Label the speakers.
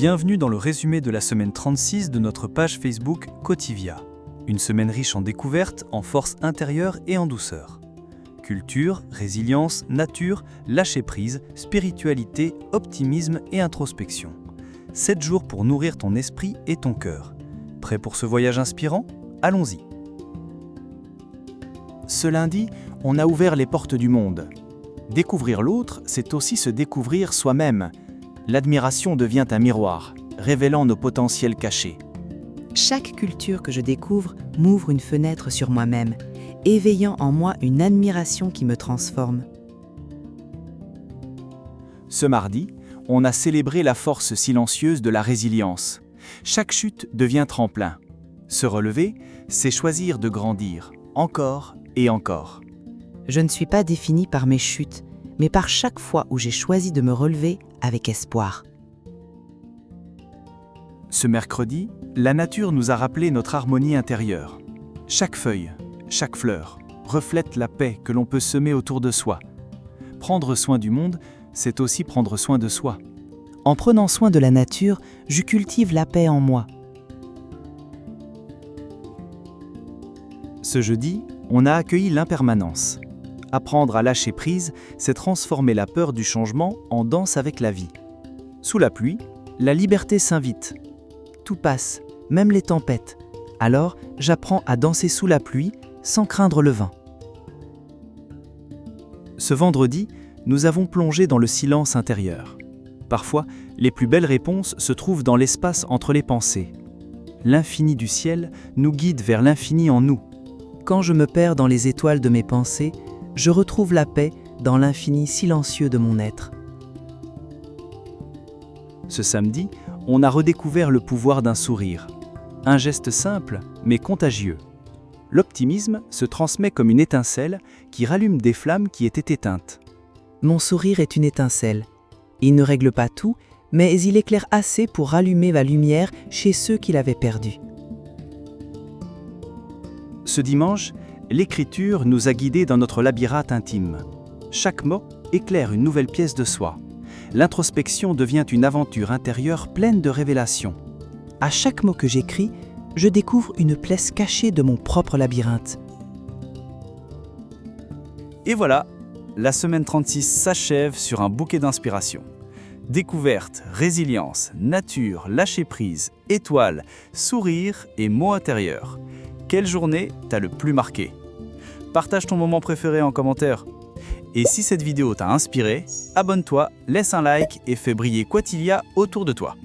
Speaker 1: Bienvenue dans le résumé de la semaine 36 de notre page Facebook Cotivia. Une semaine riche en découvertes, en force intérieure et en douceur. Culture, résilience, nature, lâcher-prise, spiritualité, optimisme et introspection. 7 jours pour nourrir ton esprit et ton cœur. Prêt pour ce voyage inspirant? Allons-y.
Speaker 2: Ce lundi, on a ouvert les portes du monde. Découvrir l'autre, c'est aussi se découvrir soi-même. L'admiration devient un miroir, révélant nos potentiels cachés.
Speaker 3: Chaque culture que je découvre m'ouvre une fenêtre sur moi-même, éveillant en moi une admiration qui me transforme.
Speaker 2: Ce mardi, on a célébré la force silencieuse de la résilience. Chaque chute devient tremplin. Se relever, c'est choisir de grandir, encore et encore.
Speaker 3: Je ne suis pas définie par mes chutes, mais par chaque fois où j'ai choisi de me relever avec espoir.
Speaker 2: Ce mercredi, la nature nous a rappelé notre harmonie intérieure. Chaque feuille, chaque fleur, reflète la paix que l'on peut semer autour de soi. Prendre soin du monde, c'est aussi prendre soin de soi.
Speaker 3: En prenant soin de la nature, je cultive la paix en moi.
Speaker 2: Ce jeudi, on a accueilli l'impermanence. Apprendre à lâcher prise, c'est transformer la peur du changement en danse avec la vie. Sous la pluie, la liberté s'invite.
Speaker 3: Tout passe, même les tempêtes. Alors, j'apprends à danser sous la pluie sans craindre le vent.
Speaker 2: Ce vendredi, nous avons plongé dans le silence intérieur. Parfois, les plus belles réponses se trouvent dans l'espace entre les pensées. L'infini du ciel nous guide vers l'infini en nous.
Speaker 3: Quand je me perds dans les étoiles de mes pensées, je retrouve la paix dans l'infini silencieux de mon être.
Speaker 2: Ce samedi, on a redécouvert le pouvoir d'un sourire. Un geste simple, mais contagieux. L'optimisme se transmet comme une étincelle qui rallume des flammes qui étaient éteintes.
Speaker 3: Mon sourire est une étincelle. Il ne règle pas tout, mais il éclaire assez pour rallumer ma lumière chez ceux qui l'avaient perdue.
Speaker 2: Ce dimanche, l'écriture nous a guidés dans notre labyrinthe intime. Chaque mot éclaire une nouvelle pièce de soi. L'introspection devient une aventure intérieure pleine de révélations.
Speaker 3: À chaque mot que j'écris, je découvre une place cachée de mon propre labyrinthe.
Speaker 2: Et voilà, la semaine 36 s'achève sur un bouquet d'inspiration. Découverte, résilience, nature, lâcher-prise, étoiles, sourire et mots intérieurs. Quelle journée t'a le plus marqué? Partage ton moment préféré en commentaire. Et si cette vidéo t'a inspiré, abonne-toi, laisse un like et fais briller Cotivia autour de toi.